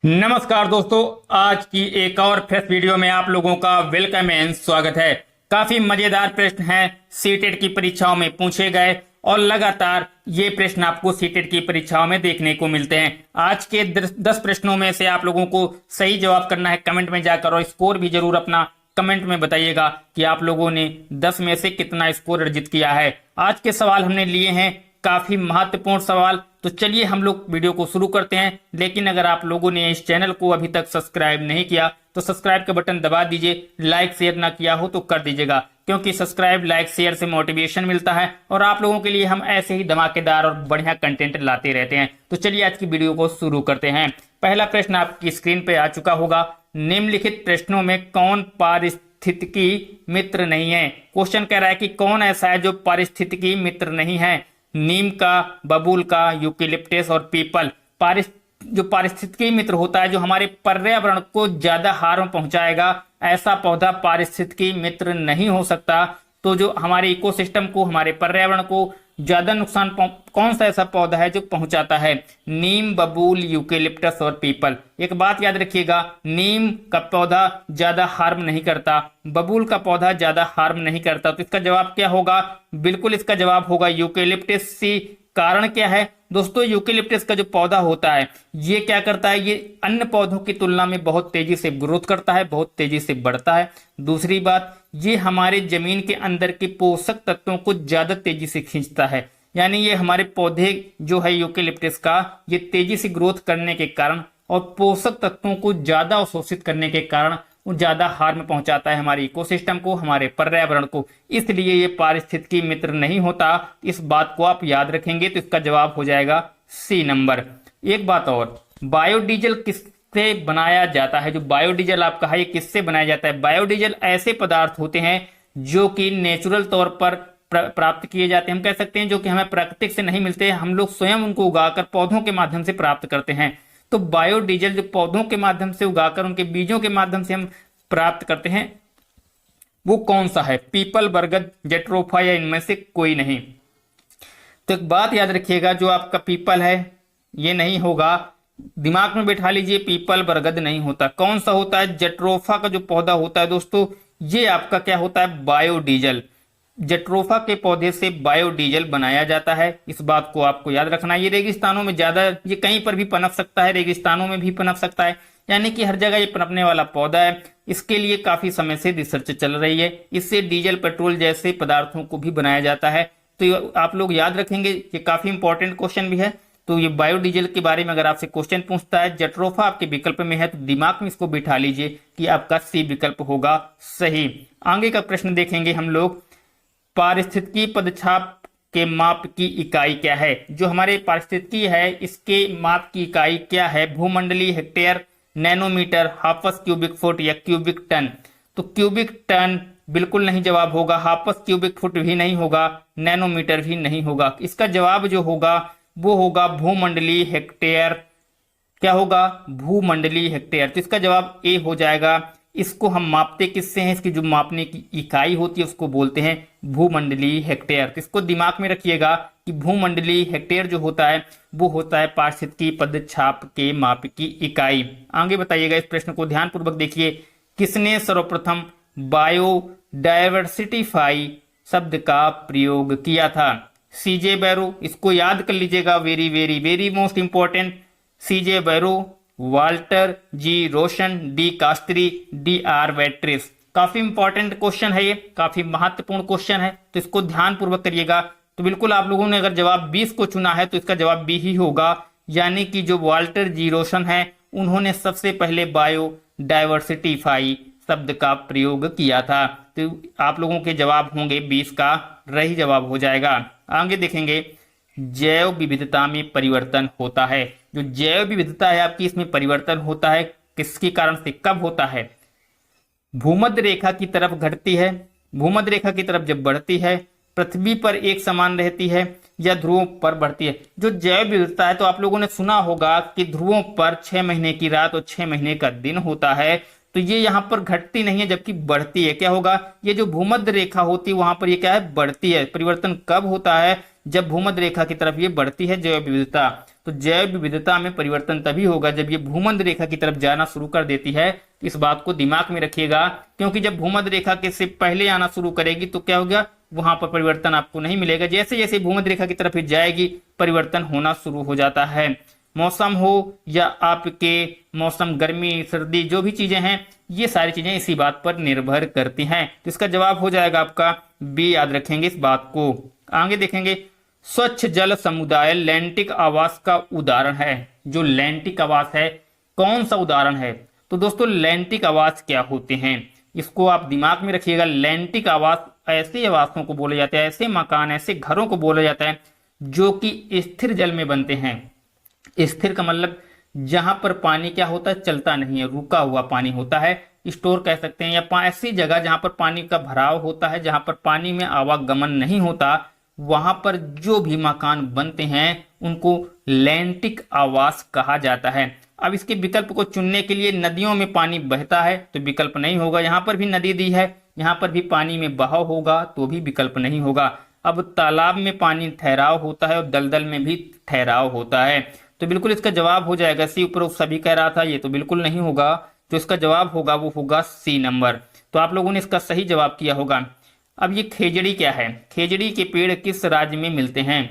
नमस्कार दोस्तों, आज की एक और फ्रेश वीडियो में आप लोगों का वेलकम एंड स्वागत है। काफी मजेदार प्रश्न हैं सीटेट की परीक्षाओं में पूछे गए और लगातार ये प्रश्न आपको सीटेट की परीक्षाओं में देखने को मिलते हैं। आज के 10 प्रश्नों में से आप लोगों को सही जवाब करना है कमेंट में जाकर, और स्कोर भी जरूर अपना कमेंट में बताइएगा कि आप लोगों ने 10 में से कितना स्कोर अर्जित किया है। आज के सवाल हमने लिए हैं काफी महत्वपूर्ण सवाल, तो चलिए हम लोग वीडियो को शुरू करते हैं। लेकिन अगर आप लोगों ने इस चैनल को अभी तक सब्सक्राइब नहीं किया तो सब्सक्राइब का बटन दबा दीजिए। लाइक शेयर ना किया हो तो कर दीजिएगा, क्योंकि सब्सक्राइब लाइक शेयर से मोटिवेशन मिलता है और आप लोगों के लिए हम ऐसे ही धमाकेदार और बढ़िया कंटेंट लाते रहते हैं। तो चलिए आज की वीडियो को शुरू करते हैं। पहला प्रश्न आपकी स्क्रीन पे आ चुका होगा। निम्नलिखित प्रश्नों में कौन पारिस्थितिकी मित्र नहीं है? क्वेश्चन कह रहा है कि कौन ऐसा है जो पारिस्थितिकी मित्र नहीं है? नीम का, बबूल का, यूकेलिप्टस और पीपल। जो पारिस्थितिकी मित्र होता है, जो हमारे पर्यावरण को ज्यादा हार्म पहुंचाएगा, ऐसा पौधा पारिस्थितिकी मित्र नहीं हो सकता। तो जो हमारे इकोसिस्टम को, हमारे पर्यावरण को ज्यादा नुकसान कौन सा ऐसा पौधा है जो पहुंचाता है? नीम, बबूल, यूकेलिप्टस और पीपल। एक बात याद रखिएगा, नीम का पौधा ज्यादा हार्म नहीं करता, बबूल का पौधा ज्यादा हार्म नहीं करता। तो इसका जवाब क्या होगा? बिल्कुल इसका जवाब होगा यूकेलिप्टस सी। कारण क्या है दोस्तों? यूकेलिप्टस का जो पौधा होता है ये क्या करता है? ये अन्य पौधों की तुलना में बहुत तेजी से ग्रोथ करता है, बहुत तेजी से बढ़ता है। दूसरी बात, ये हमारे जमीन के अंदर के पोषक तत्वों को ज्यादा तेजी से खींचता है। यानी ये हमारे पौधे जो है यूकेलिप्टस का, ये तेजी से ग्रोथ करने के कारण और पोषक तत्वों को ज्यादा अवशोषित करने के कारण वो ज्यादा हार्म पहुंचाता है हमारे इकोसिस्टम को, हमारे पर्यावरण को। इसलिए ये पारिस्थितिकी मित्र नहीं होता। इस बात को आप याद रखेंगे तो इसका जवाब हो जाएगा सी नंबर। एक बात और, बायोडीजल किससे बनाया जाता है? जो बायोडीजल आपका है ये किससे बनाया जाता है? बायोडीजल ऐसे पदार्थ होते हैं जो कि नेचुरल तौर पर प्राप्त किए जाते हैं। हम कह सकते हैं जो कि हमें प्राकृतिक से नहीं मिलते, हम लोग स्वयं उनको उगाकर पौधों के माध्यम से प्राप्त करते हैं। तो बायोडीजल जो पौधों के माध्यम से उगाकर उनके बीजों के माध्यम से हम प्राप्त करते हैं, वो कौन सा है? पीपल, बरगद, जेट्रोफा या इनमें से कोई नहीं। तो एक बात याद रखिएगा, जो आपका पीपल है ये नहीं होगा। दिमाग में बैठा लीजिए, पीपल बरगद नहीं होता। कौन सा होता है? जेट्रोफा का जो पौधा होता है दोस्तों, ये आपका क्या होता है? बायोडीजल। जेट्रोफा के पौधे से बायोडीजल बनाया जाता है। इस बात को आपको याद रखना है। ये रेगिस्तानों में ज्यादा, ये कहीं पर भी पनप सकता है, रेगिस्तानों में भी पनप सकता है, यानी कि हर जगह ये पनपने वाला पौधा है। इसके लिए काफी समय से रिसर्च चल रही है। इससे डीजल, पेट्रोल जैसे पदार्थों को भी बनाया जाता है। तो आप लोग याद रखेंगे, ये काफी इंपॉर्टेंट क्वेश्चन भी है। तो ये बायोडीजल के बारे में अगर आपसे क्वेश्चन पूछता है, जेट्रोफा आपके विकल्प में है, तो दिमाग में इसको बिठा लीजिए कि आपका सी विकल्प होगा सही। आगे का प्रश्न देखेंगे हम लोग। पारिस्थितिकी पदछाप के माप की इकाई क्या है? जो हमारे पारिस्थितिकी है इसके माप की इकाई क्या है? भूमंडलीय, हेक्टेयर, नैनोमीटर, हाफस क्यूबिक फुट या क्यूबिक टन। तो क्यूबिक टन बिल्कुल नहीं जवाब होगा, हाफस क्यूबिक फुट भी नहीं होगा, नैनोमीटर भी नहीं होगा। इसका जवाब जो होगा वो होगा भूमंडलीय हेक्टेयर। क्या होगा? भूमंडलीय हेक्टेयर। तो इसका जवाब ए हो जाएगा। इसको हम मापते किससे हैं? इसकी जो मापने की इकाई होती है उसको बोलते हैं भूमंडलीय हेक्टेयर। तो इसको दिमाग में रखिएगा कि भूमंडलीय हेक्टेयर जो होता है वो होता है पारिस्थितिकी पदछाप के माप की इकाई। आगे बताइएगा, इस प्रश्न को ध्यानपूर्वक देखिए। किसने सर्वप्रथम बायोडायवर्सिटीफाई शब्द का प्रयोग किया था? सीजे बैरो। इसको याद कर लीजिएगा, very very very most important. C J Barrow, Walter G रोशन, डी कास्त्री, डी आर वेट्रिस। काफी इंपॉर्टेंट क्वेश्चन है ये, काफी महत्वपूर्ण क्वेश्चन है, तो इसको ध्यान पूर्वक करिएगा। तो बिल्कुल आप लोगों ने अगर जवाब 20 को चुना है तो इसका जवाब बी ही होगा। यानी कि जो वाल्टर जी रोशन है उन्होंने सबसे पहले बायोडायवर्सिटीफाई शब्द का प्रयोग किया था। तो आप लोगों के जवाब होंगे 20 का रही जवाब हो जाएगा। आगे देखेंगे, जैव विविधता में परिवर्तन होता है। जो जैव विविधता है आपकी, इसमें परिवर्तन होता है किसके कारण से, कब होता है? भूमध्य रेखा की तरफ घटती है, भूमध्य रेखा की तरफ जब बढ़ती है, पृथ्वी पर एक समान रहती है, या ध्रुवों पर बढ़ती है। जो जैव विविधता है, तो आप लोगों ने सुना होगा कि ध्रुवों पर 6 महीने की रात और 6 महीने का दिन होता है। तो ये यहाँ पर घटती नहीं है जबकि बढ़ती है। क्या होगा? ये जो भूमध्य रेखा होती है वहां पर ये क्या है? बढ़ती है। परिवर्तन कब होता है? जब भूमध्य रेखा की तरफ ये बढ़ती है जैव विविधता। तो जैव विविधता में परिवर्तन तभी होगा जब ये भूमध्य रेखा की तरफ जाना शुरू कर देती है। इस बात को दिमाग में रखिएगा, क्योंकि जब भूमध्य रेखा के से पहले आना शुरू करेगी तो क्या होगा, वहां पर परिवर्तन आपको नहीं मिलेगा। जैसे जैसे भूमध्य रेखा की तरफ जाएगी परिवर्तन होना शुरू हो जाता है। मौसम हो या आपके मौसम, गर्मी सर्दी, जो भी चीजें हैं ये सारी चीजें इसी बात पर निर्भर करती हैं। तो इसका जवाब हो जाएगा आपका बी, याद रखेंगे इस बात को। आगे देखेंगे, स्वच्छ जल समुदाय लैंटिक आवास का उदाहरण है। जो लैंटिक आवास है कौन सा उदाहरण है? तो दोस्तों लैंटिक आवास क्या होते हैं इसको आप दिमाग में रखिएगा। लैंटिक आवास ऐसे आवासों को बोले जाते हैं, ऐसे मकान, ऐसे घरों को बोला जाता है जो कि स्थिर जल में बनते हैं। स्थिर का मतलब जहां पर पानी क्या होता है, चलता नहीं है, रुका हुआ पानी होता है, स्टोर कह सकते हैं, या ऐसी जगह जहां पर पानी का भराव होता है, जहां पर पानी में आवागमन नहीं होता, वहां पर जो भी मकान बनते हैं उनको लैंटिक आवास कहा जाता है। अब इसके विकल्प को चुनने के लिए, नदियों में पानी बहता है तो विकल्प नहीं होगा, यहां पर भी नदी दी है, यहां पर भी पानी में बहाव होगा तो भी विकल्प नहीं होगा। अब तालाब में पानी ठहराव होता है और दलदल में भी ठहराव होता है, तो बिल्कुल इसका जवाब हो जाएगा सी। ऊपर सभी कह रहा था, ये तो बिल्कुल नहीं होगा। जो इसका जवाब होगा वो होगा सी नंबर। तो आप लोगों ने इसका सही जवाब किया होगा। अब ये खेजड़ी क्या है? खेजड़ी के पेड़ किस राज्य में मिलते हैं?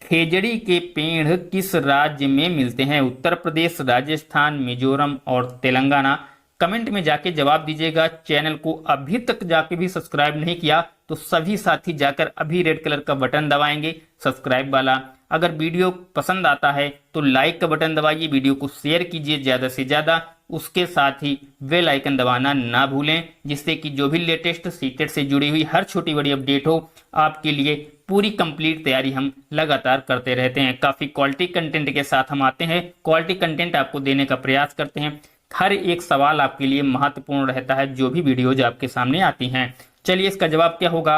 खेजड़ी के पेड़ किस राज्य में मिलते हैं? उत्तर प्रदेश, राजस्थान, मिजोरम और तेलंगाना। कमेंट में जाके जवाब दीजिएगा। चैनल को अभी तक जाके भी सब्सक्राइब नहीं किया तो सभी साथी जाकर अभी रेड कलर का बटन दबाएंगे सब्सक्राइब वाला। अगर वीडियो पसंद आता है तो लाइक का बटन दबाइए, वीडियो को शेयर कीजिए ज्यादा से ज्यादा, उसके साथ ही बेल आइकन दबाना ना भूलें, जिससे कि जो भी लेटेस्ट सीटेट से जुड़ी हुई हर छोटी बड़ी अपडेट हो आपके लिए पूरी कंप्लीट तैयारी हम लगातार करते रहते हैं। काफी क्वालिटी कंटेंट के साथ हम आते हैं, क्वालिटी कंटेंट आपको देने का प्रयास करते हैं। हर एक सवाल आपके लिए महत्वपूर्ण रहता है जो भी वीडियोज आपके सामने आती हैं। चलिए इसका जवाब क्या होगा?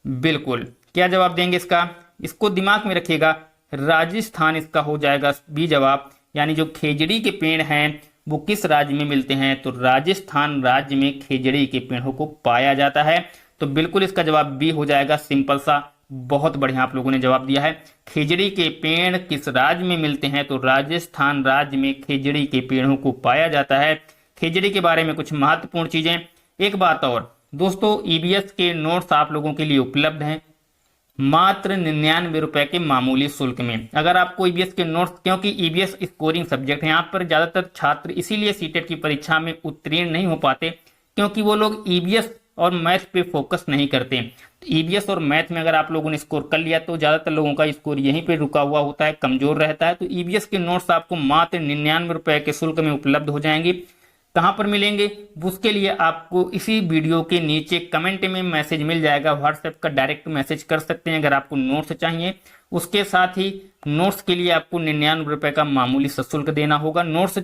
बिल्कुल क्या जवाब देंगे इसका? इसको दिमाग में रखिएगा, राजस्थान इसका हो जाएगा बी जवाब। यानी जो खेजड़ी के पेड़ हैं वो किस राज्य में मिलते हैं? तो राजस्थान राज्य में खेजड़ी के पेड़ों को पाया जाता है। तो बिल्कुल इसका जवाब बी हो जाएगा। सिंपल सा, बहुत बढ़िया आप लोगों ने जवाब दिया है। खेजड़ी के पेड़ किस राज्य में मिलते हैं? तो राजस्थान राज्य में खेजड़ी के पेड़ों को पाया जाता है। खेजड़ी के बारे में कुछ महत्वपूर्ण चीजें। एक बात और दोस्तों, ईबीएस के नोट्स आप लोगों के लिए उपलब्ध हैं मात्र 99 रुपए के मामूली शुल्क में। अगर आपको ईबीएस के नोट्स, क्योंकि ईबीएस स्कोरिंग सब्जेक्ट है, यहाँ पर ज्यादातर छात्र इसीलिए सीटेट की परीक्षा में उत्तीर्ण नहीं हो पाते क्योंकि वो लोग ईबीएस और मैथ पे फोकस नहीं करते। ईबीएस और मैथ में अगर आप लोगों ने स्कोर कर लिया तो ज्यादातर लोगों का स्कोर यहीं पे रुका हुआ होता है, कमजोर रहता है। तो ईबीएस के नोट्स आपको मात्र 99 रुपए के शुल्क में उपलब्ध हो जाएंगे। कहां पर मिलेंगे? उसके लिए आपको इसी वीडियो के नीचे कमेंट में मैसेज मिल जाएगा, व्हाट्सएप का डायरेक्ट मैसेज कर सकते हैं अगर आपको नोट्स चाहिए। उसके साथ ही नोट्स के लिए आपको 99 रुपए का मामूली सशुल्क देना होगा। नोट्स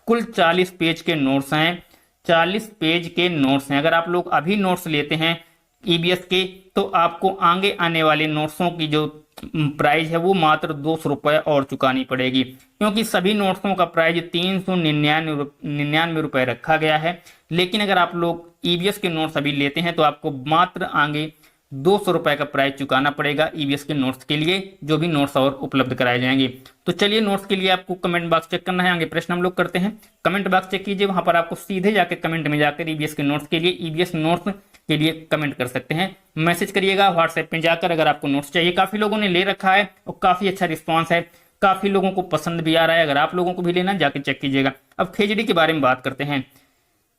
कुल 40 पेज के नोट्स हैं, 40 पेज के नोट्स हैं। अगर आप लोग अभी नोट्स लेते हैं ईबीएस के तो आपको आगे आने वाले नोट्सों की जो प्राइस है वो मात्र 200 रुपए और चुकानी पड़ेगी, क्योंकि सभी नोट्सों का प्राइस 399 रुपए रखा गया है। लेकिन अगर आप लोग ईबीएस के नोट्स अभी लेते हैं तो आपको मात्र आगे 200 रुपए का प्राइस चुकाना पड़ेगा ईबीएस के नोट्स के लिए, जो भी नोट्स और उपलब्ध कराए जाएंगे। तो चलिए नोट्स के लिए आपको कमेंट बॉक्स चेक करना है। आगे प्रश्न हम लोग करते हैं, कमेंट बॉक्स चेक कीजिए, वहां पर आपको सीधे जाकर कमेंट में जाकर ईबीएस के नोट्स के लिए, ईबीएस नोट्स के लिए कमेंट कर सकते हैं। मैसेज करिएगा व्हाट्सएप पे जाकर अगर आपको नोट्स चाहिए। काफी लोगों ने ले रखा है और काफी अच्छा रिस्पॉन्स है, काफी लोगों को पसंद भी आ रहा है। अगर आप लोगों को भी लेना जाकर चेक कीजिएगा। अब खेजड़ी के बारे में बात करते हैं।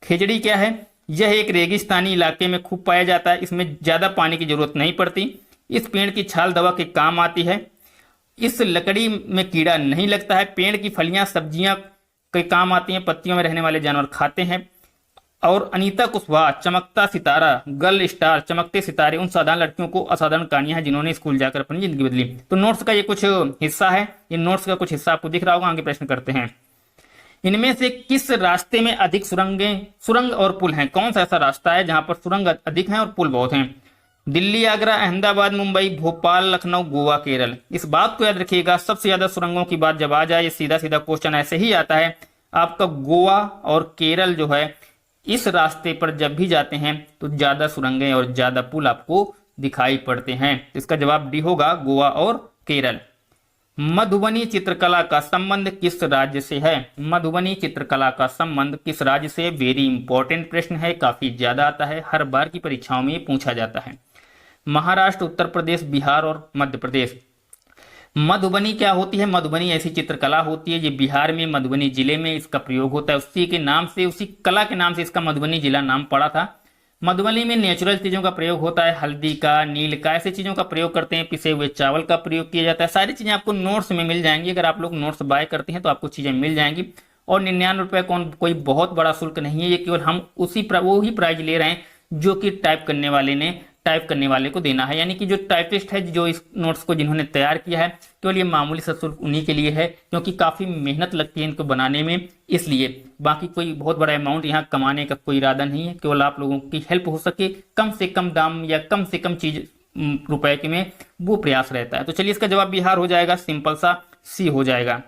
खेजड़ी क्या है? यह एक रेगिस्तानी इलाके में खूब पाया जाता है, इसमें ज्यादा पानी की जरूरत नहीं पड़ती। इस पेड़ की छाल दवा के काम आती है। इस लकड़ी में कीड़ा नहीं लगता है। पेड़ की फलियां सब्जियां के काम आती हैं, पत्तियों में रहने वाले जानवर खाते हैं। और अनीता कुशवाहा, चमकता सितारा, गर्ल स्टार, चमकते सितारे, उन साधारण लड़कियों को असाधारण कहानियां हैं जिन्होंने स्कूल जाकर अपनी जिंदगी बदली। तो नोट्स का ये कुछ हिस्सा है, ये नोट्स का कुछ हिस्सा आपको दिख रहा होगा। आगे प्रश्न करते हैं, इनमें से किस रास्ते में अधिक सुरंग और पुल हैं? कौन सा ऐसा रास्ता है जहां पर सुरंग अधिक हैं और पुल बहुत हैं? दिल्ली, आगरा, अहमदाबाद, मुंबई, भोपाल, लखनऊ, गोवा, केरल। इस बात को याद रखिएगा, सबसे ज्यादा सुरंगों की बात जब आ जाए, सीधा सीधा क्वेश्चन ऐसे ही आता है आपका। गोवा और केरल जो है, इस रास्ते पर जब भी जाते हैं तो ज्यादा सुरंगें और ज्यादा पुल आपको दिखाई पड़ते हैं। इसका जवाब डी होगा, गोवा और केरल। मधुबनी चित्रकला का संबंध किस राज्य से है? मधुबनी चित्रकला का संबंध किस राज्य से? वेरी इंपॉर्टेंट प्रश्न है, काफी ज्यादा आता है, हर बार की परीक्षाओं में पूछा जाता है। महाराष्ट्र, उत्तर प्रदेश, बिहार और मध्य प्रदेश। मधुबनी क्या होती है? मधुबनी ऐसी चित्रकला होती है, ये बिहार में मधुबनी जिले में इसका प्रयोग होता है। उसी के नाम से, उसी कला के नाम से इसका मधुबनी जिला नाम पड़ा था। मधुबनी में नेचुरल चीजों का प्रयोग होता है, हल्दी का, नील का, ऐसी चीजों का प्रयोग करते हैं। पिसे हुए चावल का प्रयोग किया जाता है। सारी चीजें आपको नोट्स में मिल जाएंगी, अगर आप लोग नोट्स बाय करते हैं तो आपको चीजें मिल जाएंगी। और 99 रुपए कोई बहुत बड़ा शुल्क नहीं है, ये केवल हम वो ही प्राइज ले रहे हैं जो कि टाइप करने वाले को देना है, यानी कि जो टाइपिस्ट है, जो इस नोट्स को जिन्होंने तैयार किया है, केवल ये मामूली सा शुल्क उन्हीं के लिए है, क्योंकि काफी मेहनत लगती है इनको बनाने में, इसलिए बाकी कोई बहुत बड़ा अमाउंट यहाँ कमाने का कोई इरादा नहीं है, केवल आप लोगों की हेल्प हो सके, कम से कम दाम या कम से कम चीज रुपए के में वो प्रयास रहता है। तो चलिए इसका जवाब बिहार हो जाएगा, सिंपल सा सी हो जाएगा।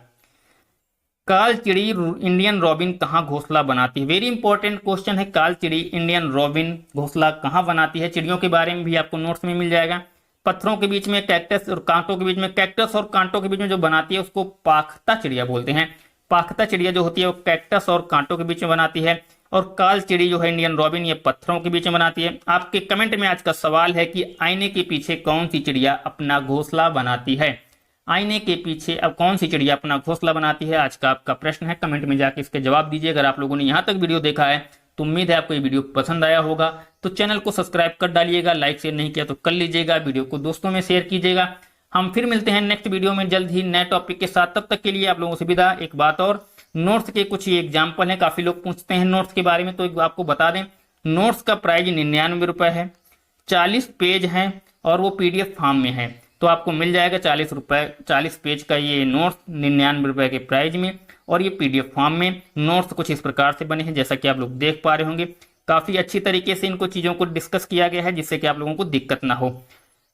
कालचिड़ी इंडियन रॉबिन कहाँ घोंसला बनाती है? वेरी इंपॉर्टेंट क्वेश्चन है। कालचिड़ी इंडियन रॉबिन घोंसला कहाँ बनाती है? चिड़ियों के बारे में भी आपको नोट्स में मिल जाएगा। पत्थरों के बीच में कैक्टस और कांटों के बीच में, कैक्टस और कांटों के बीच में जो बनाती है उसको पाखता चिड़िया बोलते हैं। पाखता चिड़िया जो होती है वो कैक्टस और कांटों के बीच में बनाती है, और कालचिड़ी जो है इंडियन रॉबिन, ये पत्थरों के बीच में बनाती है। आपके कमेंट में आज का सवाल है कि आईने के पीछे कौन सी चिड़िया अपना घोंसला बनाती है? आईने के पीछे अब कौन सी चिड़िया अपना घोंसला बनाती है? आज का आपका प्रश्न है, कमेंट में जाके इसके जवाब दीजिए। अगर आप लोगों ने यहाँ तक वीडियो देखा है तो उम्मीद है आपको ये वीडियो पसंद आया होगा, तो चैनल को सब्सक्राइब कर डालिएगा, लाइक शेयर नहीं किया तो कर लीजिएगा, वीडियो को दोस्तों में शेयर कीजिएगा। हम फिर मिलते हैं नेक्स्ट वीडियो में जल्द ही नए टॉपिक के साथ, तब तक के लिए आप लोगों से विदा। एक बात और, नोट्स के कुछ एग्जाम्पल हैं, काफी लोग पूछते हैं नोट्स के बारे में, तो आपको बता दें नोट्स का प्राइस 99 रुपए है, 40 पेज है और वो PDF फॉर्म में है, तो आपको मिल जाएगा 40 पेज का ये नोट्स 99 रुपए के प्राइस में, और ये PDF फॉर्म में। नोट्स कुछ इस प्रकार से बने हैं जैसा कि आप लोग देख पा रहे होंगे, काफी अच्छी तरीके से इनको चीजों को डिस्कस किया गया है जिससे कि आप लोगों को दिक्कत ना हो।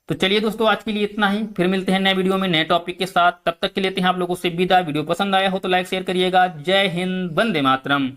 तो चलिए दोस्तों, आज के लिए इतना ही, फिर मिलते हैं नए वीडियो में नए टॉपिक के साथ, तब तक के लेते हैं आप लोगों से विदा। वीडियो पसंद आया हो तो लाइक शेयर करिएगा। जय हिंद, वंदे मातरम।